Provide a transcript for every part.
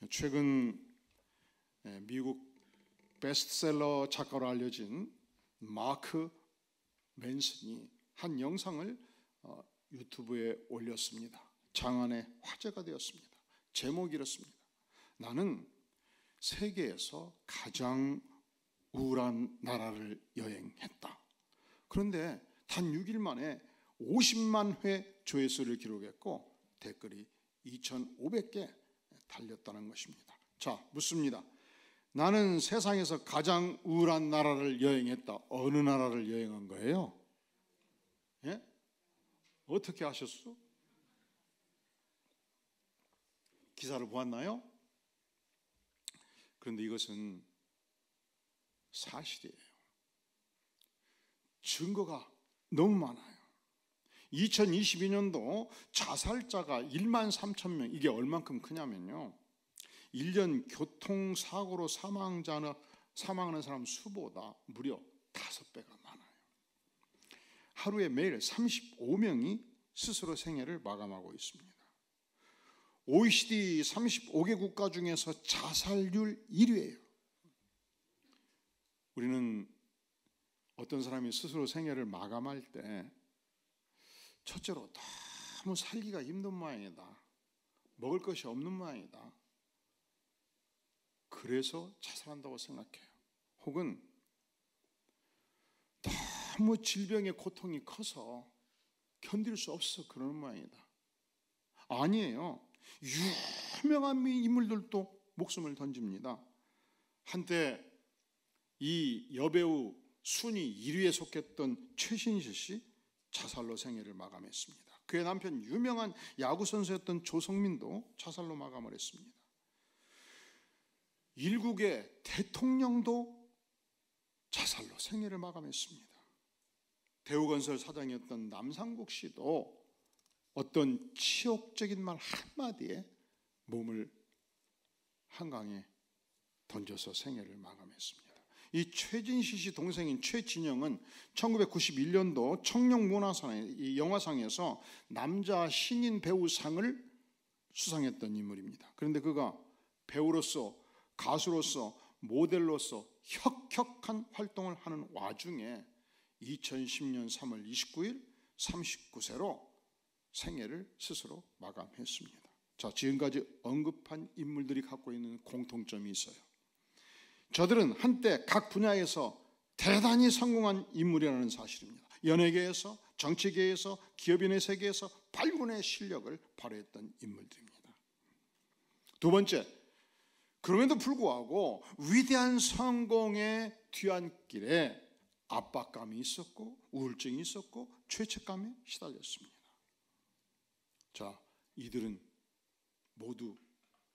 최근 미국 베스트셀러 작가로 알려진 마크 맨슨이 한 영상을 유튜브에 올렸습니다. 장안의 화제가 되었습니다. 제목이 이렇습니다. 나는 세계에서 가장 우울한 나라를 여행했다. 그런데 단 6일 만에 50만 회 조회수를 기록했고 댓글이 2,500개 달렸다는 것입니다. 자, 묻습니다. 나는 세상에서 가장 우울한 나라를 여행했다. 어느 나라를 여행한 거예요? 예? 어떻게 하셨어? 기사를 보았나요? 그런데 이것은 사실이에요. 증거가 너무 많아요. 2022년도 자살자가 1만 3천 명, 이게 얼만큼 크냐면요, 1년 교통사고로 사망하는 사람 수보다 무려 5배가 많아요. 하루에 매일 35명이 스스로 생애를 마감하고 있습니다. OECD 35개 국가 중에서 자살률 1위예요. 우리는 어떤 사람이 스스로 생애를 마감할 때 첫째로 너무 살기가 힘든 모양이다, 먹을 것이 없는 모양이다, 그래서 자살한다고 생각해요. 혹은 너무 질병의 고통이 커서 견딜 수 없어 그러는 모양이다. 아니에요. 유명한 인물들도 목숨을 던집니다. 한때 이 여배우 순위 1위에 속했던 최신실 씨 자살로 생애를 마감했습니다. 그의 남편 유명한 야구선수였던 조성민도 자살로 마감을 했습니다. 일국의 대통령도 자살로 생애를 마감했습니다. 대우건설 사장이었던 남상국 씨도 어떤 치욕적인 말 한마디에 몸을 한강에 던져서 생애를 마감했습니다. 이 최진실 씨 동생인 최진영은 1991년도 청룡문화상의 영화상에서 남자 신인 배우상을 수상했던 인물입니다. 그런데 그가 배우로서, 가수로서, 모델로서 혁혁한 활동을 하는 와중에 2010년 3월 29일 39세로 생애를 스스로 마감했습니다. 자, 지금까지 언급한 인물들이 갖고 있는 공통점이 있어요. 저들은 한때 각 분야에서 대단히 성공한 인물이라는 사실입니다. 연예계에서, 정치계에서, 기업인의 세계에서 발군의 실력을 발휘했던 인물들입니다. 두 번째, 그럼에도 불구하고 위대한 성공의 뒤안길에 압박감이 있었고 우울증이 있었고 죄책감에 시달렸습니다. 자, 이들은 모두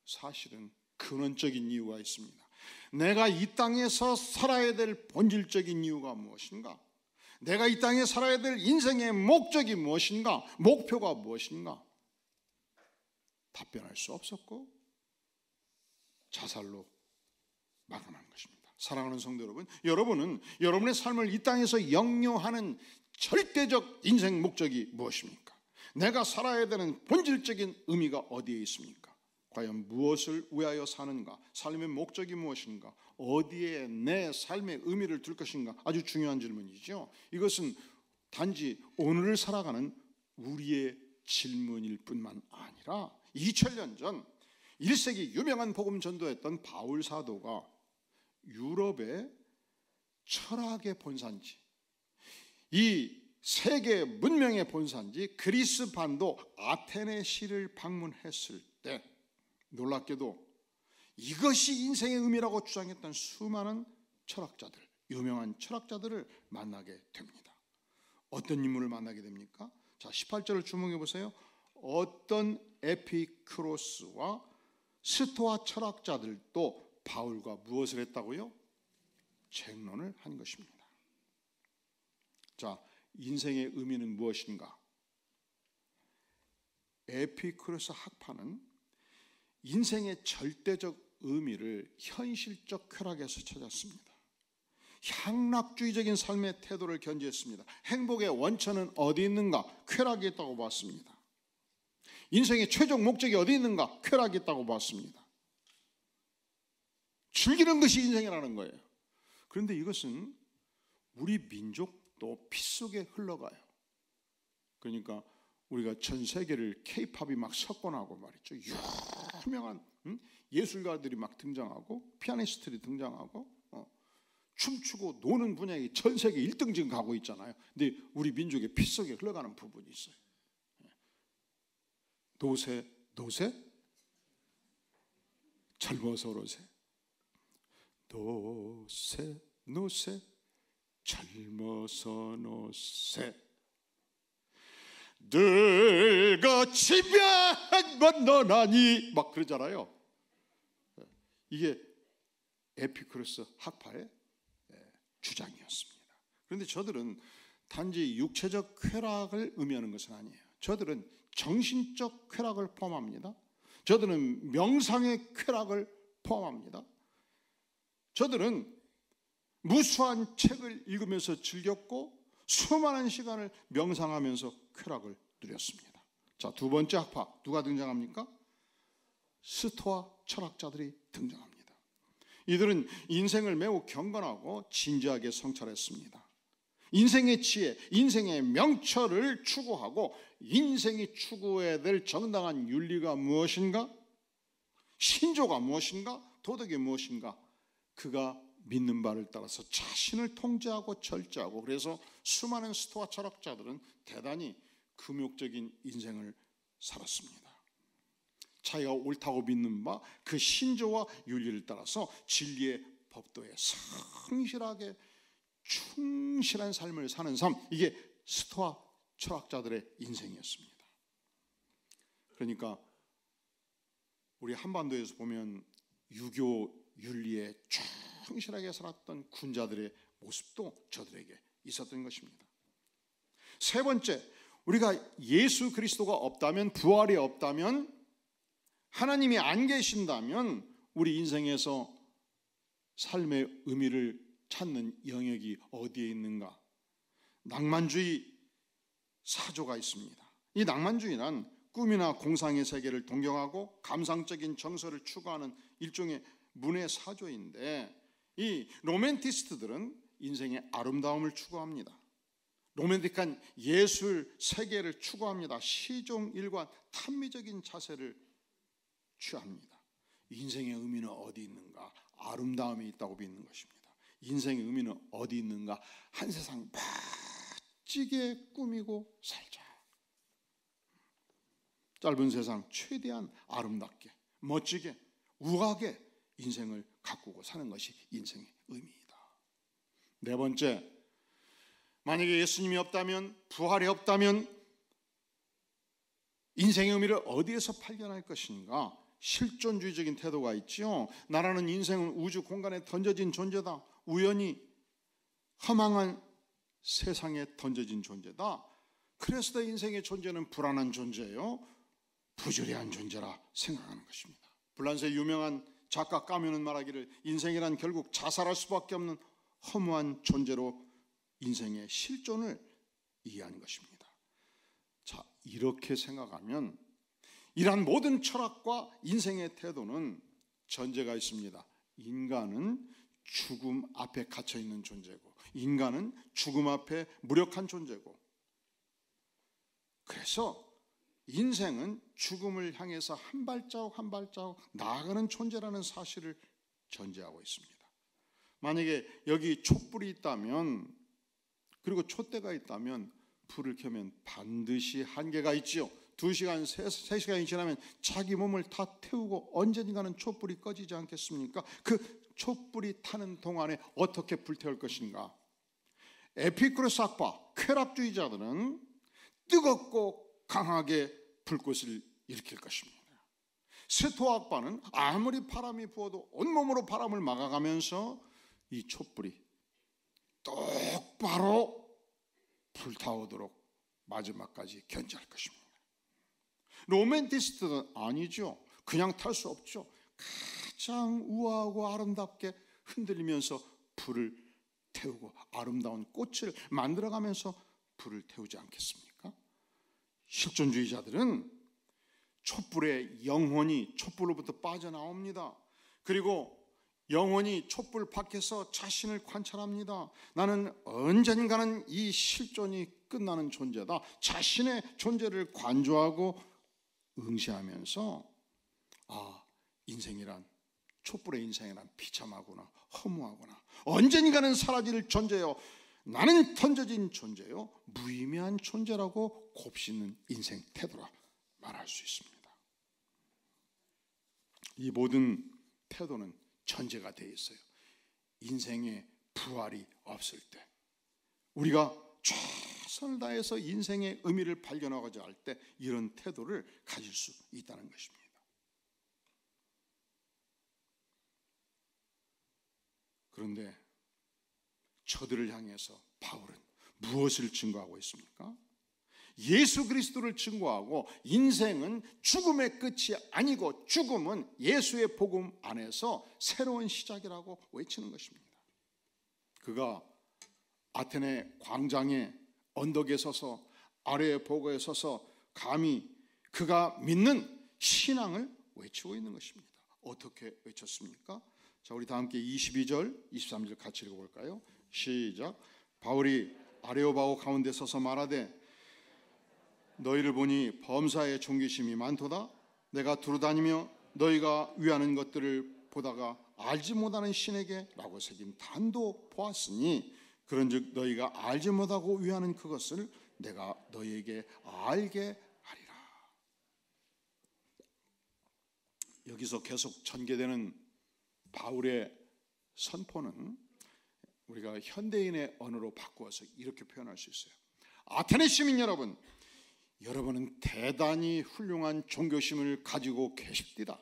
사실은 근원적인 이유가 있습니다. 내가 이 땅에서 살아야 될 본질적인 이유가 무엇인가? 내가 이 땅에 살아야 될 인생의 목적이 무엇인가? 목표가 무엇인가? 답변할 수 없었고 자살로 마감한 것입니다. 사랑하는 성도 여러분, 여러분은 여러분의 삶을 이 땅에서 영유하는 절대적 인생 목적이 무엇입니까? 내가 살아야 되는 본질적인 의미가 어디에 있습니까? 과연 무엇을 위하여 사는가? 삶의 목적이 무엇인가? 어디에 내 삶의 의미를 둘 것인가? 아주 중요한 질문이죠. 이것은 단지 오늘을 살아가는 우리의 질문일 뿐만 아니라 2000년 전 1세기 유명한 복음 전도했던 바울 사도가 유럽의 철학의 본산지, 이 세계 문명의 본산지 그리스 반도 아테네 시를 방문했을 때 놀랍게도 이것이 인생의 의미라고 주장했던 수많은 철학자들, 유명한 철학자들을 만나게 됩니다. 어떤 인물을 만나게 됩니까? 자, 18절을 주목해 보세요. 어떤 에피쿠로스와 스토아 철학자들도 바울과 무엇을 했다고요? 쟁론을 한 것입니다. 자, 인생의 의미는 무엇인가? 에피쿠로스 학파는 인생의 절대적 의미를 현실적 쾌락에서 찾았습니다. 향락주의적인 삶의 태도를 견지했습니다. 행복의 원천은 어디 있는가? 쾌락이 있다고 봤습니다. 인생의 최종 목적이 어디 있는가? 쾌락이 있다고 봤습니다. 즐기는 것이 인생이라는 거예요. 그런데 이것은 우리 민족도 피 속에 흘러가요. 그러니까 우리가 전 세계를 K-팝이 막 석권하고 말이죠. 유명한 예술가들이 막 등장하고 피아니스트들이 등장하고 춤추고 노는 분야에 전 세계 1등 지금 가고 있잖아요. 근데 우리 민족의 피 속에 흘러가는 부분이 있어요. 노세 젊어서 노세 젊어서 노세 늙어 치면 너나니 막 그러잖아요. 이게 에피쿠로스 학파의 주장이었습니다. 그런데 저들은 단지 육체적 쾌락을 의미하는 것은 아니에요. 저들은 정신적 쾌락을 포함합니다. 저들은 명상의 쾌락을 포함합니다. 저들은 무수한 책을 읽으면서 즐겼고 수많은 시간을 명상하면서 쾌락을 누렸습니다. 자, 두 번째 학파 누가 등장합니까? 스토아 철학자들이 등장합니다. 이들은 인생을 매우 경건하고 진지하게 성찰했습니다. 인생의 지혜, 인생의 명철을 추구하고 인생이 추구해야 될 정당한 윤리가 무엇인가? 신조가 무엇인가? 도덕이 무엇인가? 그가 믿는 바를 따라서 자신을 통제하고 절제하고, 그래서 수많은 스토아 철학자들은 대단히 금욕적인 인생을 살았습니다. 자기가 옳다고 믿는 바 그 신조와 윤리를 따라서 진리의 법도에 성실하게 충실한 삶을 사는 삶, 이게 스토아 철학자들의 인생이었습니다. 그러니까 우리 한반도에서 보면 유교 윤리에 충실하게 살았던 군자들의 모습도 저들에게 있었던 것입니다. 세 번째, 우리가 예수 그리스도가 없다면, 부활이 없다면, 하나님이 안 계신다면 우리 인생에서 삶의 의미를 찾는 영역이 어디에 있는가? 낭만주의 사조가 있습니다. 이 낭만주의란 꿈이나 공상의 세계를 동경하고 감상적인 정서를 추구하는 일종의 문의 사조인데, 이 로맨티스트들은 인생의 아름다움을 추구합니다. 로맨틱한 예술 세계를 추구합니다. 시종 일관 탐미적인 자세를 취합니다. 인생의 의미는 어디 있는가? 아름다움이 있다고 믿는 것입니다. 인생의 의미는 어디 있는가? 한 세상 멋지게 꾸미고 살자. 짧은 세상 최대한 아름답게, 멋지게, 우아하게 인생을 가꾸고 사는 것이 인생의 의미이다. 네 번째, 만약에 예수님이 없다면, 부활이 없다면 인생의 의미를 어디에서 발견할 것인가? 실존주의적인 태도가 있죠. 나라는 인생은 우주 공간에 던져진 존재다. 우연히 허망한 세상에 던져진 존재다. 그래서 내 인생의 존재는 불안한 존재예요. 부조리한 존재라 생각하는 것입니다. 불란서의 유명한 작가 까뮈는 말하기를, 인생이란 결국 자살할 수밖에 없는 허무한 존재로 인생의 실존을 이해하는 것입니다. 자, 이렇게 생각하면 이러한 모든 철학과 인생의 태도는 전제가 있습니다. 인간은 죽음 앞에 갇혀 있는 존재고, 인간은 죽음 앞에 무력한 존재고, 그래서 인생은 죽음을 향해서 한 발자국 한 발자국 나아가는 존재라는 사실을 전제하고 있습니다. 만약에 여기 촛불이 있다면, 그리고 촛대가 있다면 불을 켜면 반드시 한계가 있지요. 2시간, 3시간이 지나면 자기 몸을 다 태우고 언젠가는 촛불이 꺼지지 않겠습니까? 그 촛불이 타는 동안에 어떻게 불태울 것인가? 에피쿠로스 학파, 쾌락주의자들은 뜨겁고 강하게 불꽃을 일으킬 것입니다. 스토아 학파는 아무리 바람이 부어도 온몸으로 바람을 막아가면서 이 촛불이 똑바로 불타오도록 마지막까지 견제할 것입니다. 로맨티스트는 아니죠. 그냥 탈 수 없죠. 가장 우아하고 아름답게 흔들리면서 불을 태우고 아름다운 꽃을 만들어가면서 불을 태우지 않겠습니까? 실존주의자들은 촛불의 영혼이 촛불로부터 빠져나옵니다. 그리고 영원히 촛불 밖에서 자신을 관찰합니다. 나는 언젠가는 이 실존이 끝나는 존재다. 자신의 존재를 관조하고 응시하면서 인생이란, 촛불의 인생이란 비참하구나, 허무하구나, 언젠가는 사라질 존재요, 나는 던져진 존재요, 무의미한 존재라고 곱씹는 인생 태도라 말할 수 있습니다. 이 모든 태도는 전제가 되어 있어요. 인생의 부활이 없을 때, 우리가 최선을 다해서 인생의 의미를 발견하고자 할 때 이런 태도를 가질 수 있다는 것입니다. 그런데 저들을 향해서 바울은 무엇을 증거하고 있습니까? 예수 그리스도를 증거하고 인생은 죽음의 끝이 아니고 죽음은 예수의 복음 안에서 새로운 시작이라고 외치는 것입니다. 그가 아테네 광장의 언덕에 서서, 아래의 보고에 서서 감히 그가 믿는 신앙을 외치고 있는 것입니다. 어떻게 외쳤습니까? 자, 우리 다 함께 22절, 23절 같이 읽어볼까요? 시작. 바울이 아레오바고 가운데 서서 말하되 너희를 보니 범사에 존귀심이 많도다. 내가 두루다니며 너희가 위하는 것들을 보다가 알지 못하는 신에게 라고 새긴 단도 보았으니 그런즉 너희가 알지 못하고 위하는 그것을 내가 너희에게 알게 하리라. 여기서 계속 전개되는 바울의 선포는 우리가 현대인의 언어로 바꾸어서 이렇게 표현할 수 있어요. 아테네 시민 여러분, 여러분은 대단히 훌륭한 종교심을 가지고 계십니다.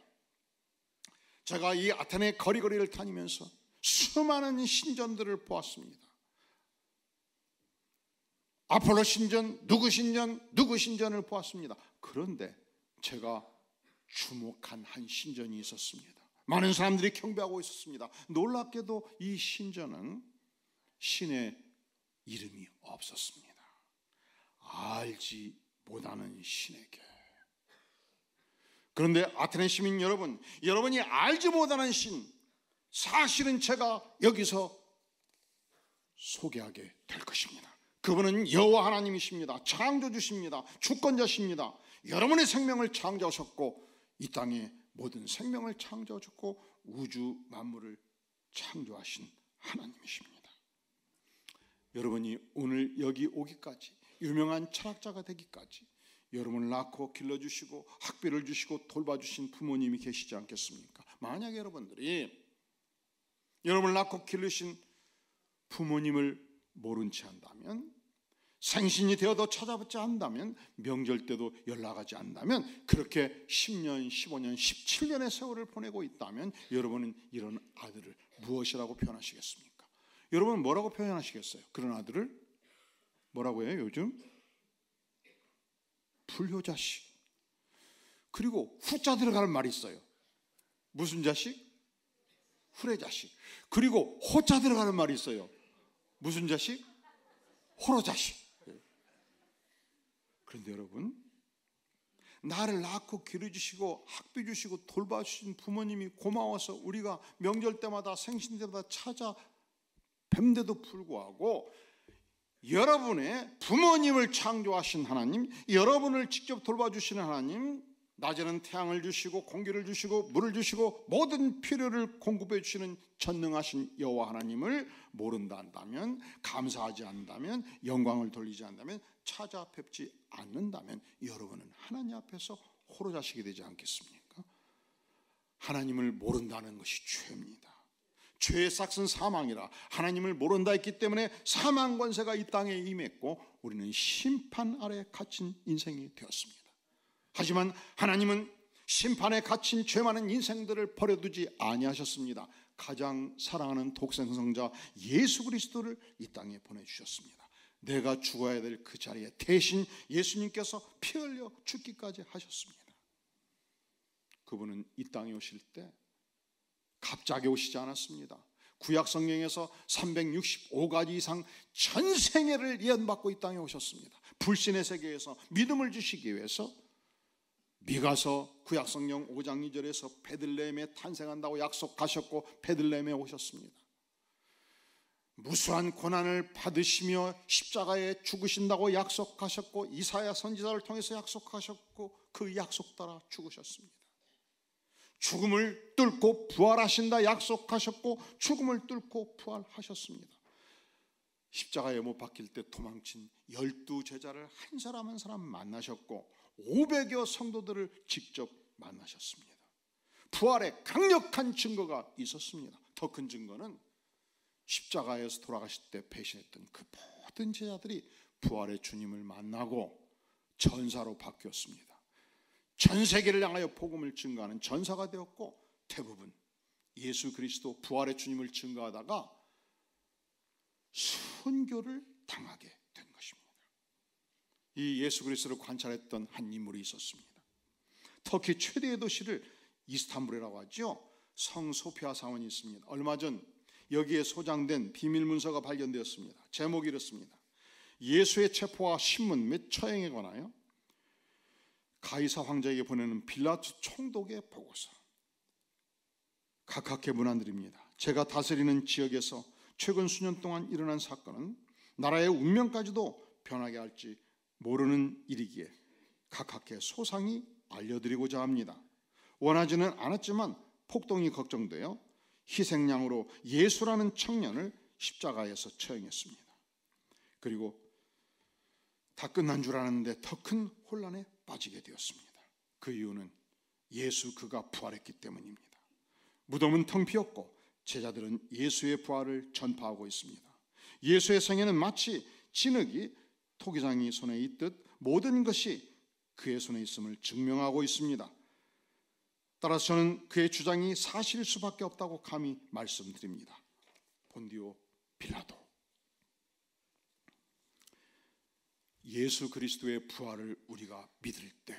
제가 이 아테네 거리거리를 다니면서 수많은 신전들을 보았습니다. 아폴로 신전, 누구 신전을 보았습니다. 그런데 제가 주목한 한 신전이 있었습니다. 많은 사람들이 경배하고 있었습니다. 놀랍게도 이 신전은 신의 이름이 없었습니다. 알지 못하는 신에게. 그런데 아테네 시민 여러분, 여러분이 알지 못하는 신, 사실은 제가 여기서 소개하게 될 것입니다. 그분은 여호와 하나님이십니다. 창조주십니다. 주권자십니다. 여러분의 생명을 창조하셨고 이 땅에 모든 생명을 창조하셨고 우주 만물을 창조하신 하나님이십니다. 여러분이 오늘 여기 오기까지, 유명한 철학자가 되기까지 여러분을 낳고 길러주시고 학비를 주시고 돌봐주신 부모님이 계시지 않겠습니까? 만약 여러분들이 여러분을 낳고 기르신 부모님을 모른 채 한다면, 생신이 되어도 찾아뵙지 않는다면, 명절 때도 연락하지 않는다면, 그렇게 10년, 15년, 17년의 세월을 보내고 있다면 여러분은 이런 아들을 무엇이라고 표현하시겠습니까? 여러분은 뭐라고 표현하시겠어요? 그런 아들을 뭐라고 해요 요즘? 불효자식. 그리고 후자 들어가는 말이 있어요. 무슨 자식? 후레자식. 그리고 호자 들어가는 말이 있어요. 무슨 자식? 호로자식. 그런데 여러분, 나를 낳고 기르주시고 학비 주시고 돌봐주신 부모님이 고마워서 우리가 명절 때마다 생신 때마다 찾아 뵙는데도 불구하고 여러분의 부모님을 창조하신 하나님, 여러분을 직접 돌봐주시는 하나님, 낮에는 태양을 주시고 공기를 주시고 물을 주시고 모든 필요를 공급해 주시는 전능하신 여호와 하나님을 모른다 한다면, 감사하지 않는다면, 영광을 돌리지 않는다면, 찾아뵙지 않는다면 여러분은 하나님 앞에서 호로자식이 되지 않겠습니까? 하나님을 모른다는 것이 죄입니다. 죄의 삭은 사망이라. 하나님을 모른다 했기 때문에 사망 권세가 이 땅에 임했고 우리는 심판 아래 갇힌 인생이 되었습니다. 하지만 하나님은 심판에 갇힌 죄 많은 인생들을 버려두지 아니하셨습니다. 가장 사랑하는 독생성자 예수 그리스도를 이 땅에 보내주셨습니다. 내가 죽어야 될 그 자리에 대신 예수님께서 피 흘려 죽기까지 하셨습니다. 그분은 이 땅에 오실 때 갑자기 오시지 않았습니다. 구약 성경에서 365가지 이상 전생애를 예언받고 이 땅에 오셨습니다. 불신의 세계에서 믿음을 주시기 위해서 미가서 구약성경 5장 2절에서 베들레헴에 탄생한다고 약속하셨고 베들레헴에 오셨습니다. 무수한 고난을 받으시며 십자가에 죽으신다고 약속하셨고 이사야 선지자를 통해서 약속하셨고 그 약속 따라 죽으셨습니다. 죽음을 뚫고 부활하신다 약속하셨고 죽음을 뚫고 부활하셨습니다. 십자가에 못 박힐 때 도망친 12제자를 한 사람 한 사람 만나셨고 500여 성도들을 직접 만나셨습니다. 부활의 강력한 증거가 있었습니다. 더 큰 증거는 십자가에서 돌아가실 때 배신했던 그 모든 제자들이 부활의 주님을 만나고 전사로 바뀌었습니다. 전 세계를 향하여 복음을 증거하는 전사가 되었고 대부분 예수 그리스도 부활의 주님을 증거하다가 순교를 당하게 된 것입니다. 이 예수 그리스도를 관찰했던 한 인물이 있었습니다. 터키 최대의 도시를 이스탄불이라고 하죠. 성 소피아 사원이 있습니다. 얼마 전 여기에 소장된 비밀 문서가 발견되었습니다. 제목이 이렇습니다. 예수의 체포와 신문 및 처형에 관하여 가이사 황제에게 보내는 빌라투 총독의 보고서. 각하께 문안드립니다. 제가 다스리는 지역에서 최근 수년 동안 일어난 사건은 나라의 운명까지도 변하게 할지 모르는 일이기에 각하께 소상히 알려드리고자 합니다. 원하지는 않았지만 폭동이 걱정되어 희생양으로 예수라는 청년을 십자가에서 처형했습니다. 그리고 다 끝난 줄 알았는데 더 큰 혼란에 빠지게 되었습니다. 그 이유는 예수 그가 부활했기 때문입니다. 무덤은 텅 비었고 제자들은 예수의 부활을 전파하고 있습니다. 예수의 생애는 마치 진흙이 토기장이 손에 있듯 모든 것이 그의 손에 있음을 증명하고 있습니다. 따라서 저는 그의 주장이 사실일 수밖에 없다고 감히 말씀드립니다. 본디오 빌라도. 예수 그리스도의 부활을 우리가 믿을 때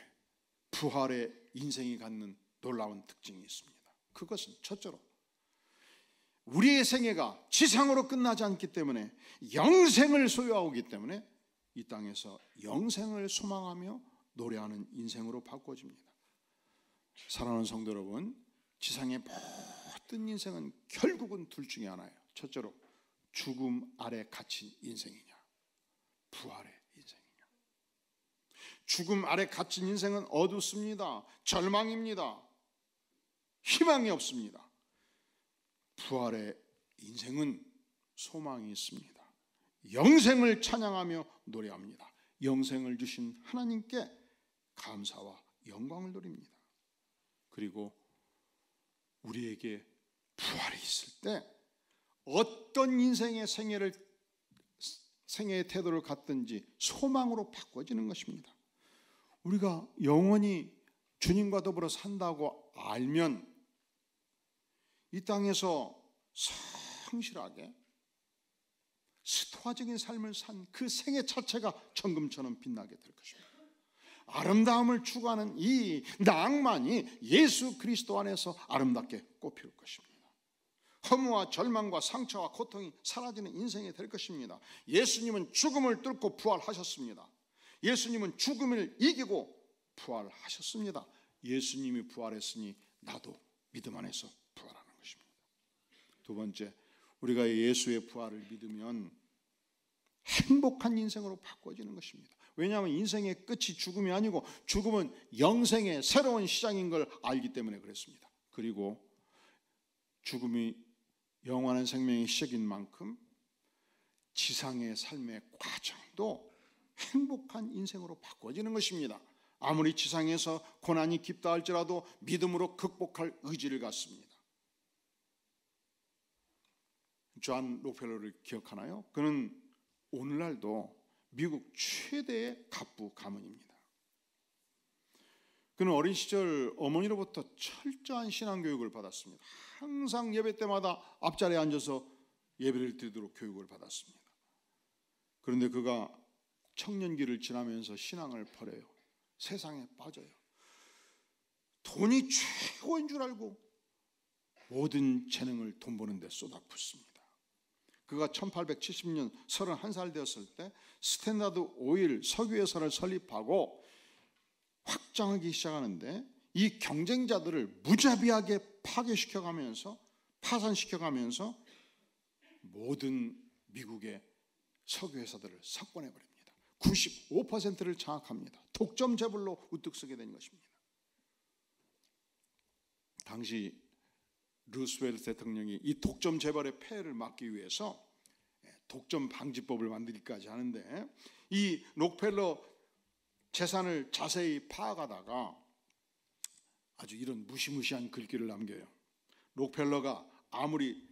부활의 인생이 갖는 놀라운 특징이 있습니다. 그것은 첫째로 우리의 생애가 지상으로 끝나지 않기 때문에 영생을 소유하고 있기 때문에 이 땅에서 영생을 소망하며 노래하는 인생으로 바꿔집니다. 사랑하는 성도 여러분, 지상의 모든 인생은 결국은 둘 중에 하나예요. 첫째로 죽음 아래 갇힌 인생이냐, 부활의 인생이냐. 죽음 아래 갇힌 인생은 어둡습니다. 절망입니다. 희망이 없습니다. 부활의 인생은 소망이 있습니다. 영생을 찬양하며 노래합니다. 영생을 주신 하나님께 감사와 영광을 드립니다. 그리고 우리에게 부활이 있을 때 어떤 인생의 생애의 태도를 갖든지 소망으로 바꿔지는 것입니다. 우리가 영원히 주님과 더불어 산다고 알면 이 땅에서 성실하게 스토아적인 삶을 산 그 생애 자체가 정금처럼 빛나게 될 것입니다. 아름다움을 추구하는 이 낭만이 예수 그리스도 안에서 아름답게 꽃피울 것입니다. 허무와 절망과 상처와 고통이 사라지는 인생이 될 것입니다. 예수님은 죽음을 뚫고 부활하셨습니다. 예수님은 죽음을 이기고 부활하셨습니다. 예수님이 부활했으니 나도 믿음 안에서 부활하는 것입니다. 두 번째, 우리가 예수의 부활을 믿으면 행복한 인생으로 바꿔지는 것입니다. 왜냐하면 인생의 끝이 죽음이 아니고 죽음은 영생의 새로운 시작인 걸 알기 때문에 그랬습니다. 그리고 죽음이 영원한 생명의 시작인 만큼 지상의 삶의 과정도 행복한 인생으로 바꿔지는 것입니다. 아무리 지상에서 고난이 깊다 할지라도 믿음으로 극복할 의지를 갖습니다. 존 록펠러를 기억하나요? 그는 오늘날도 미국 최대의 갑부 가문입니다. 그는 어린 시절 어머니로부터 철저한 신앙교육을 받았습니다. 항상 예배 때마다 앞자리에 앉아서 예배를 드리도록 교육을 받았습니다. 그런데 그가 청년기를 지나면서 신앙을 버려요. 세상에 빠져요. 돈이 최고인 줄 알고 모든 재능을 돈 버는 데 쏟아붓습니다. 그가 1870년 31살 되었을 때 스탠다드 오일 석유회사를 설립하고 확장하기 시작하는데 이 경쟁자들을 무자비하게 파괴시켜가면서 파산시켜가면서 모든 미국의 석유 회사들을 석권해버립니다. 95%를 장악합니다. 독점 재벌로 우뚝 서게 된 것입니다. 당시 루스벨트 대통령이 이 독점 재벌의 폐해를 막기 위해서 독점 방지법을 만들기까지 하는데 이 록펠러 재산을 자세히 파악하다가 아주 이런 무시무시한 글귀를 남겨요. 록펠러가 아무리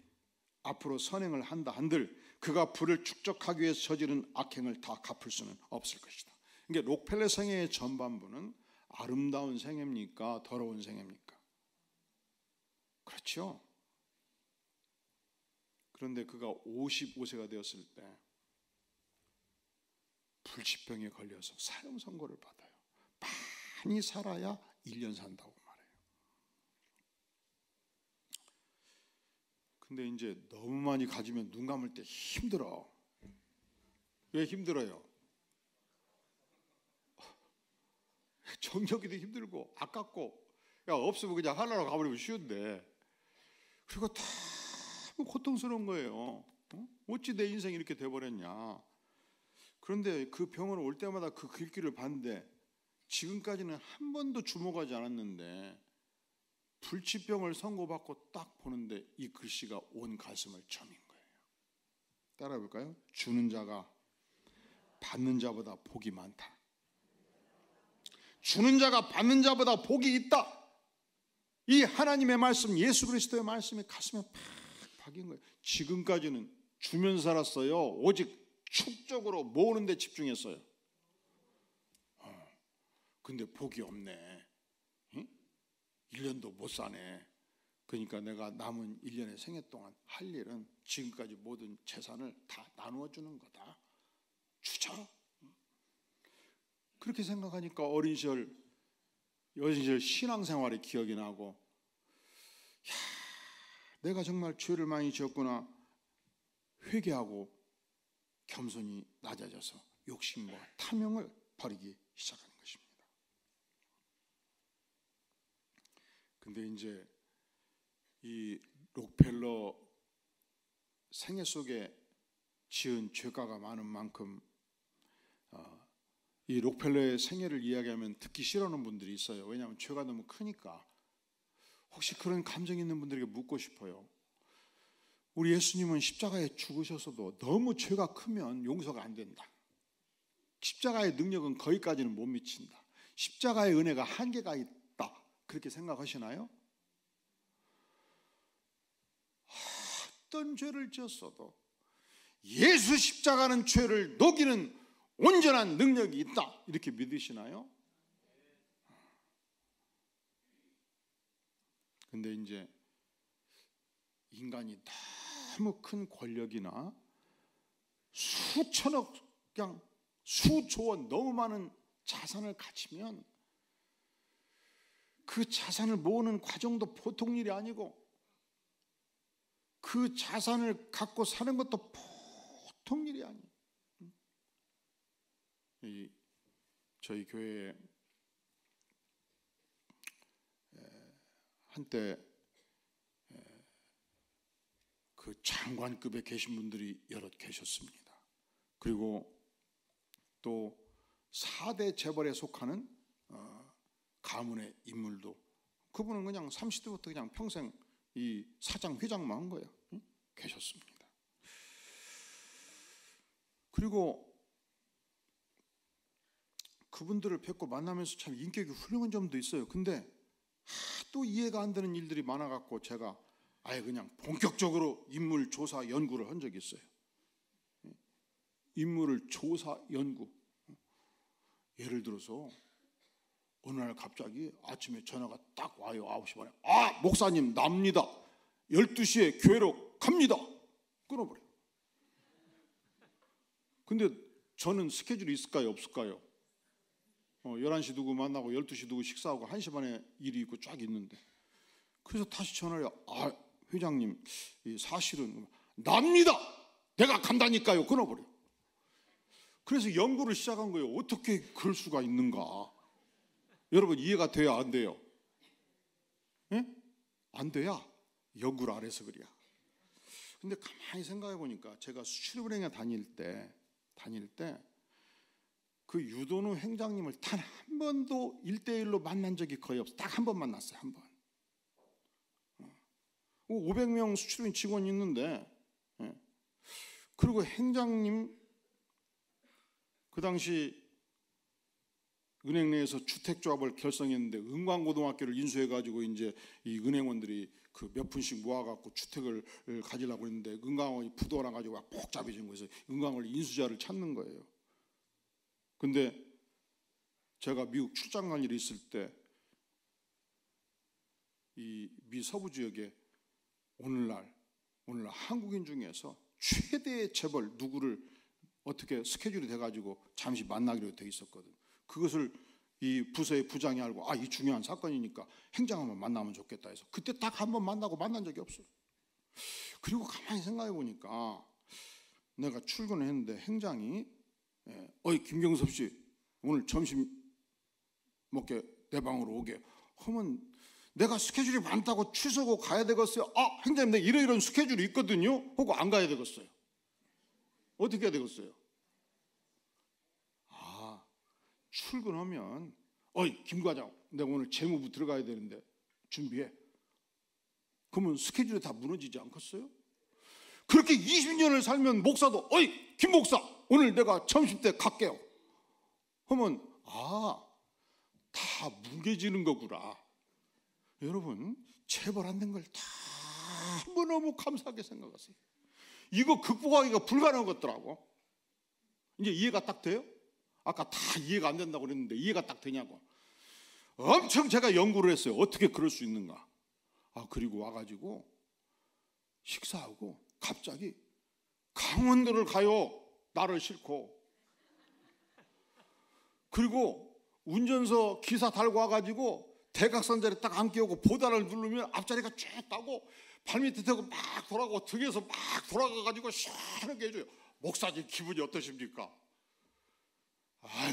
앞으로 선행을 한다 한들 그가 부를 축적하기 위해서 저지른 악행을 다 갚을 수는 없을 것이다. 그러니까 록펠러 생애의 전반부는 아름다운 생애입니까? 더러운 생애입니까? 그렇죠. 그런데 그가 55세가 되었을 때 불치병에 걸려서 사형 선고를 받아요. 많이 살아야 1년 산다고 말해요. 근데 이제 너무 많이 가지면 눈 감을 때 힘들어. 왜 힘들어요? 정력이도 힘들고 아깝고, 야 없으면 그냥 하나로 가버리면 쉬운데, 그리고 다 고통스러운 거예요. 어찌 내 인생이 이렇게 돼버렸냐. 그런데 그 병원을 올 때마다 그 글귀를 봤는데 지금까지는 한 번도 주목하지 않았는데 불치병을 선고받고 딱 보는데 이 글씨가 온 가슴을 저민 거예요. 따라해 볼까요? 주는 자가 받는 자보다 복이 많다. 주는 자가 받는 자보다 복이 있다. 이 하나님의 말씀, 예수 그리스도의 말씀이 가슴에 팍 박인 거예요. 지금까지는 주면서 살았어요. 오직 축적으로 모으는 데 집중했어요. 근데 복이 없네. 1년도 못 사네. 그러니까 내가 남은 1년의 생애 동안 할 일은 지금까지 모든 재산을 다 나누어 주는 거다. 주자. 그렇게 생각하니까 어린 시절 신앙생활의 기억이 나고, 야, 내가 정말 죄를 많이 지었구나. 회개하고 겸손히 낮아져서 욕심과 탐욕을 버리기 시작하는 것입니다. 근데 이제 이 록펠러 생애 속에 지은 죄가가 많은 만큼 이 록펠러의 생애를 이야기하면 듣기 싫어하는 분들이 있어요. 왜냐하면 죄가 너무 크니까. 혹시 그런 감정이 있는 분들에게 묻고 싶어요. 우리 예수님은 십자가에 죽으셔서도 너무 죄가 크면 용서가 안 된다. 십자가의 능력은 거기까지는 못 미친다. 십자가의 은혜가 한계가 있다. 그렇게 생각하시나요? 어떤 죄를 지었어도 예수 십자가는 죄를 녹이는 온전한 능력이 있다. 이렇게 믿으시나요? 근데 이제 인간이 너무 큰 권력이나 수천억, 그냥 수조 원 너무 많은 자산을 가지면 그 자산을 모으는 과정도 보통 일이 아니고 그 자산을 갖고 사는 것도 보통 일이 아니에요. 저희 교회에 한때 그 장관급에 계신 분들이 여럿 계셨습니다. 그리고 또 4대 재벌에 속하는 가문의 인물도, 그분은 그냥 30대부터 그냥 평생 이 사장 회장만 한 거예요. 계셨습니다. 그리고 그분들을 뵙고 만나면서 참 인격이 훌륭한 점도 있어요. 근데 또 이해가 안 되는 일들이 많아갖고 제가 아예 그냥 본격적으로 인물 조사 연구를 한 적이 있어요. 인물을 조사 연구. 예를 들어서 어느 날 갑자기 아침에 전화가 딱 와요. 9시 반에. 아, 목사님 납니다. 12시에 교회로 갑니다. 끊어버려요. 근데 저는 스케줄이 있을까요? 없을까요? 11시 누구 만나고 12시 누구 식사하고 1시 반에 일이 있고 쫙 있는데, 그래서 다시 전화를 해요. 아, 회장님 사실은 납니다. 내가 간다니까요. 끊어버려요. 그래서 연구를 시작한 거예요. 어떻게 그럴 수가 있는가. 여러분 이해가 돼야 안 돼요? 예? 안 돼야 역을 안 해서 그래야. 근데 가만히 생각해 보니까 제가 수출은행에 다닐 때 그 유도누 행장님을 단 한 번도 1대1로 만난 적이 거의 없어요. 딱 한 번 만났어요. 한 번. 500명 수출입 직원이 있는데, 그리고 행장님 그 당시 은행 내에서 주택조합을 결성했는데 은광고등학교를 인수해가지고 이제 이 은행원들이 그 몇 푼씩 모아갖고 주택을 가지려고 했는데 은광원이 부도나 가지고 막 복잡해진 거에서 은광을 인수자를 찾는 거예요. 근데 제가 미국 출장 간 일이 있을 때 이 미 서부 지역에 오늘날 한국인 중에서 최대의 재벌 누구를 어떻게 스케줄이 돼가지고 잠시 만나기로 돼 있었거든. 그것을 이 부서의 부장이 알고 이 중요한 사건이니까 행장 한번 만나면 좋겠다 해서 그때 딱 한번 만나고 만난 적이 없어요. 그리고 가만히 생각해 보니까 내가 출근을 했는데 행장이 김경섭 씨 오늘 점심 먹게 내 방으로 오게 하면 내가 스케줄이 많다고 취소하고 가야 되겠어요. 행장님 내가 이런 스케줄이 있거든요 하고 안 가야 되겠어요. 어떻게 해야 되겠어요? 출근하면 김 과장 내가 오늘 재무부 들어가야 되는데 준비해. 그러면 스케줄이 다 무너지지 않겠어요? 그렇게 20년을 살면 목사도 김 목사 오늘 내가 점심 때 갈게요 하면 다 뭉개지는 거구나. 여러분 재벌 안 된 걸 다 너무 감사하게 생각하세요. 이거 극복하기가 불가능한 것더라고. 이제 이해가 딱 돼요? 아까 다 이해가 안 된다고 그랬는데 이해가 딱 되냐고. 엄청 제가 연구를 했어요. 어떻게 그럴 수 있는가. 그리고 와가지고 식사하고 갑자기 강원도를 가요. 나를 싣고. 그리고 운전서 기사 달고 와가지고 대각선 자리에 딱 앉혀오고 보다를 누르면 앞자리가 쭉 가고 발밑에 대고 막 돌아가고 등에서 막 돌아가가지고 시원하게 해줘요. 목사님 기분이 어떠십니까?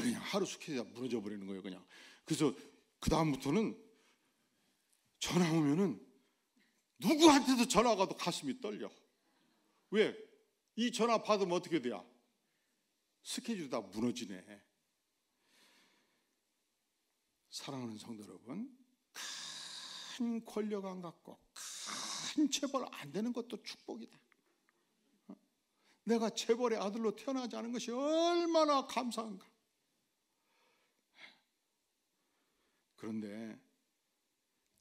그냥 하루 스케줄이 무너져 버리는 거예요. 그냥. 그래서 그 다음부터는 전화 오면은 누구한테도 전화가 와도 가슴이 떨려. 왜? 이 전화 받으면 어떻게 돼야? 스케줄이 다 무너지네. 사랑하는 성도 여러분, 큰 권력 안 갖고 큰 재벌 안 되는 것도 축복이다. 내가 재벌의 아들로 태어나지 않은 것이 얼마나 감사한가. 그런데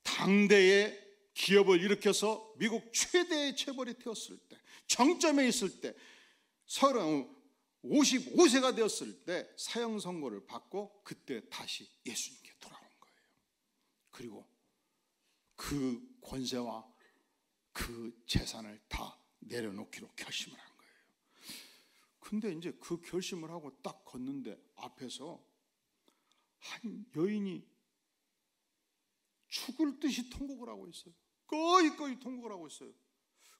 당대의 기업을 일으켜서 미국 최대의 재벌이 되었을 때, 정점에 있을 때, 55세가 되었을 때 사형 선고를 받고 그때 다시 예수님께 돌아온 거예요. 그리고 그 권세와 그 재산을 다 내려놓기로 결심을 한 거예요. 근데 이제 그 결심을 하고 딱 걷는데 앞에서 한 여인이 죽을 듯이 통곡을 하고 있어요. 거의 통곡을 하고 있어요.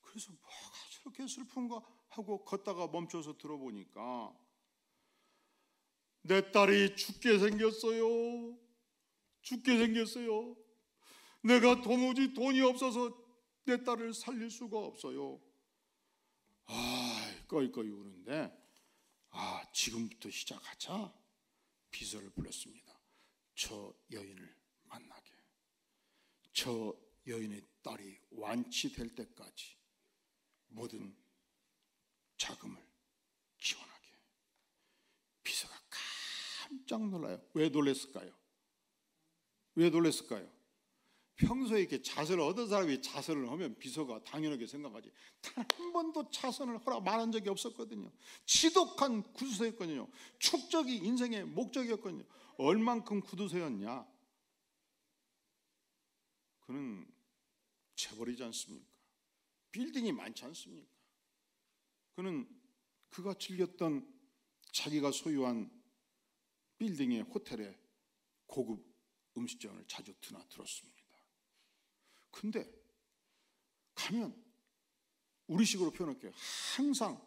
그래서 뭐가 저렇게 슬픈가 하고 걷다가 멈춰서 들어보니까 내 딸이 죽게 생겼어요. 내가 도무지 돈이 없어서 내 딸을 살릴 수가 없어요. 꺼이꺼이 우는데 지금부터 시작하자. 비서를 불렀습니다. 저 여인을 만나게, 저 여인의 딸이 완치될 때까지 모든 자금을 지원하게. 비서가 깜짝 놀라요. 왜 놀랐을까요? 평소에 이렇게 자선을 얻은 사람이 자선을 하면 비서가 당연하게 생각하지. 단 한 번도 자선을 허락 말한 적이 없었거든요. 지독한 구두쇠였거든요. 축적이 인생의 목적이었거든요. 얼만큼 구두쇠였냐? 그는 재벌이지 않습니까? 빌딩이 많지 않습니까? 그는 그가 즐겼던 자기가 소유한 빌딩의 호텔에 고급 음식점을 자주 드나들었습니다. 근데 가면 우리식으로 표현할게요. 항상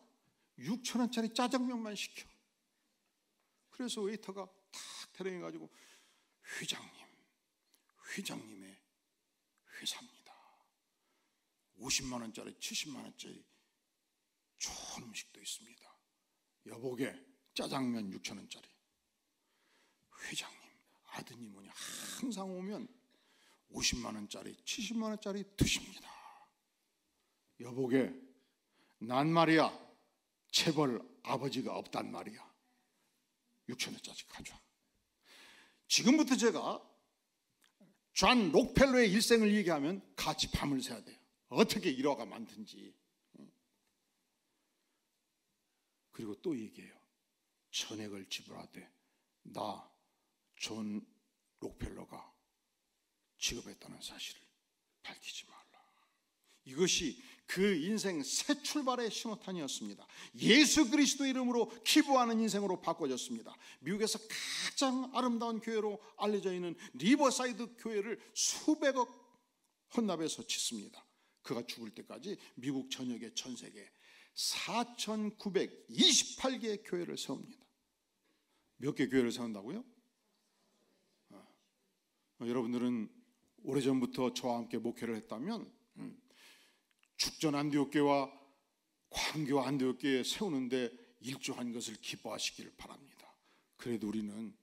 6,000원짜리 짜장면만 시켜. 그래서 웨이터가 탁 데려가지고 회장님의 회사입니다. 50만 원짜리, 70만 원짜리 좋은 음식도 있습니다. 여보게 짜장면 6천 원짜리. 회장님, 아드님은 항상 오면 50만 원짜리, 70만 원짜리 드십니다. 여보게, 난 말이야 체벌 아버지가 없단 말이야. 6천 원짜리 가져와. 지금부터 제가 존 록펠러의 일생을 얘기하면 같이 밤을 새야 돼요. 어떻게 일화가 많든지. 그리고 또 얘기해요. 전액을 지불하되 나 존 록펠러가 지급했다는 사실을 밝히지 말라. 이것이 그 인생 새 출발의 신호탄이었습니다. 예수 그리스도 이름으로 기부하는 인생으로 바꿔졌습니다. 미국에서 가장 아름다운 교회로 알려져 있는 리버사이드 교회를 수백억 헌납해서 짓습니다. 그가 죽을 때까지 미국 전역의 전 세계 4,928개의 교회를 세웁니다. 몇 개 교회를 세운다고요? 여러분들은 오래전부터 저와 함께 목회를 했다면 축전 안디옥교와 광교 안디옥교에 세우는데 일조한 것을 기뻐하시기를 바랍니다. 그래도 우리는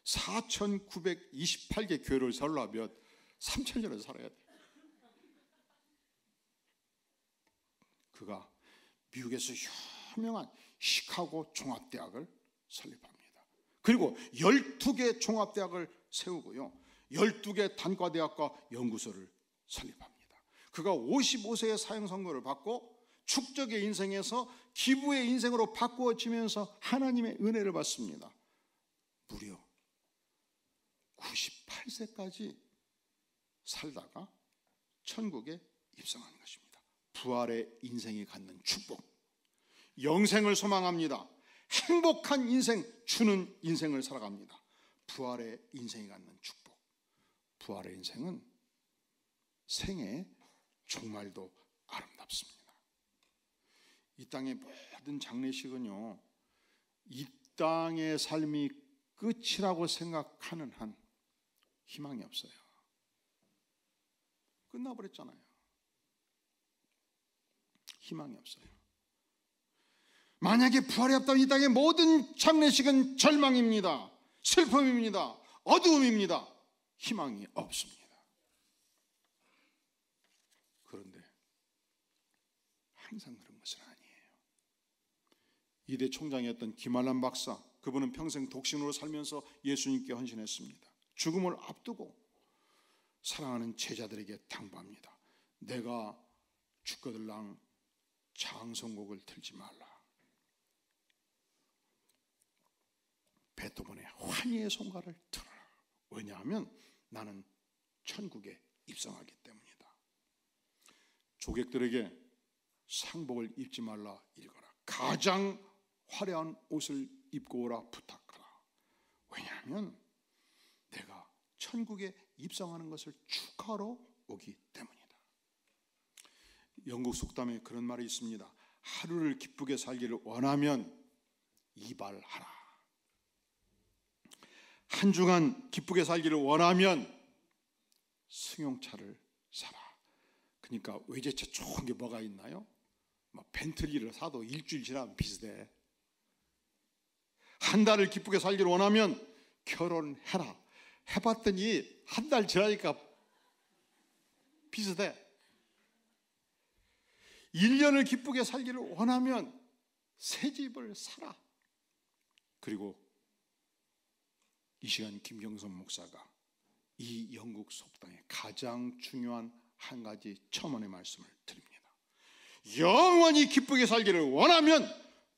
4,928개 교회를 세우려면 3,000년을 살아야 돼요. 그가 미국에서 유명한 시카고 종합대학을 설립합니다. 그리고 12개 종합대학을 세우고요, 12개 단과대학과 연구소를 설립합니다. 그가 55세의 사형선고를 받고 축적의 인생에서 기부의 인생으로 바꾸어지면서 하나님의 은혜를 받습니다. 무려 98세까지 살다가 천국에 입성하는 것입니다. 부활의 인생이 갖는 축복, 영생을 소망합니다. 행복한 인생, 주는 인생을 살아갑니다. 부활의 인생이 갖는 축복. 부활의 인생은 생애 종말도 아름답습니다. 이 땅의 모든 장례식은요, 이 땅의 삶이 끝이라고 생각하는 한 희망이 없어요. 끝나버렸잖아요. 희망이 없어요. 만약에 부활이 없다면 이 땅의 모든 장례식은 절망입니다. 슬픔입니다. 어두움입니다. 희망이 없습니다. 그런데 항상 그런 것은 아니에요. 이대 총장이었던 김알람 박사, 그분은 평생 독신으로 살면서 예수님께 헌신했습니다. 죽음을 앞두고 사랑하는 제자들에게 당부합니다. 내가 죽거들랑 장성곡을 틀지 말라. 베토벤의 환희의 송가를 들어라. 왜냐하면 나는 천국에 입성하기 때문이다. 조객들에게 상복을 입지 말라 읽어라. 가장 화려한 옷을 입고 오라 부탁하라. 왜냐하면 내가 천국에 입성하는 것을 축하하러 오기 때문이다. 영국 속담에 그런 말이 있습니다. 하루를 기쁘게 살기를 원하면 이발하라. 한 주간 기쁘게 살기를 원하면 승용차를 사라. 그러니까 외제차 좋은 게 뭐가 있나요? 벤틀리를 사도 일주일 지나면 비슷해. 한 달을 기쁘게 살기를 원하면 결혼해라. 해봤더니 한 달 지나니까 비슷해. 1년을 기쁘게 살기를 원하면 새 집을 사라. 그리고 이 시간 김경선 목사가 이 영국 속담의 가장 중요한 한 가지 첨언의 말씀을 드립니다. 영원히 기쁘게 살기를 원하면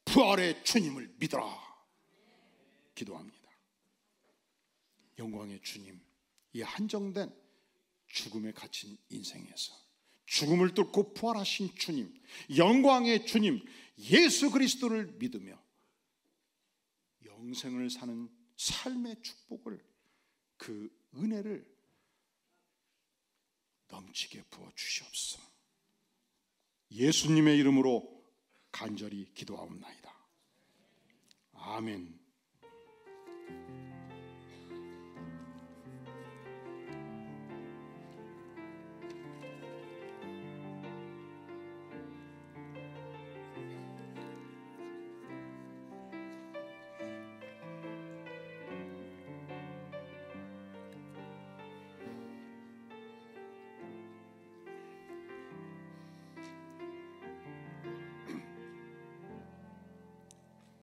부활의 주님을 믿어라. 기도합니다. 영광의 주님, 이 한정된 죽음에 갇힌 인생에서 죽음을 뚫고 부활하신 주님, 영광의 주님 예수 그리스도를 믿으며 영생을 사는 삶의 축복을, 그 은혜를 넘치게 부어 주시옵소서. 예수님의 이름으로 간절히 기도하옵나이다. 아멘.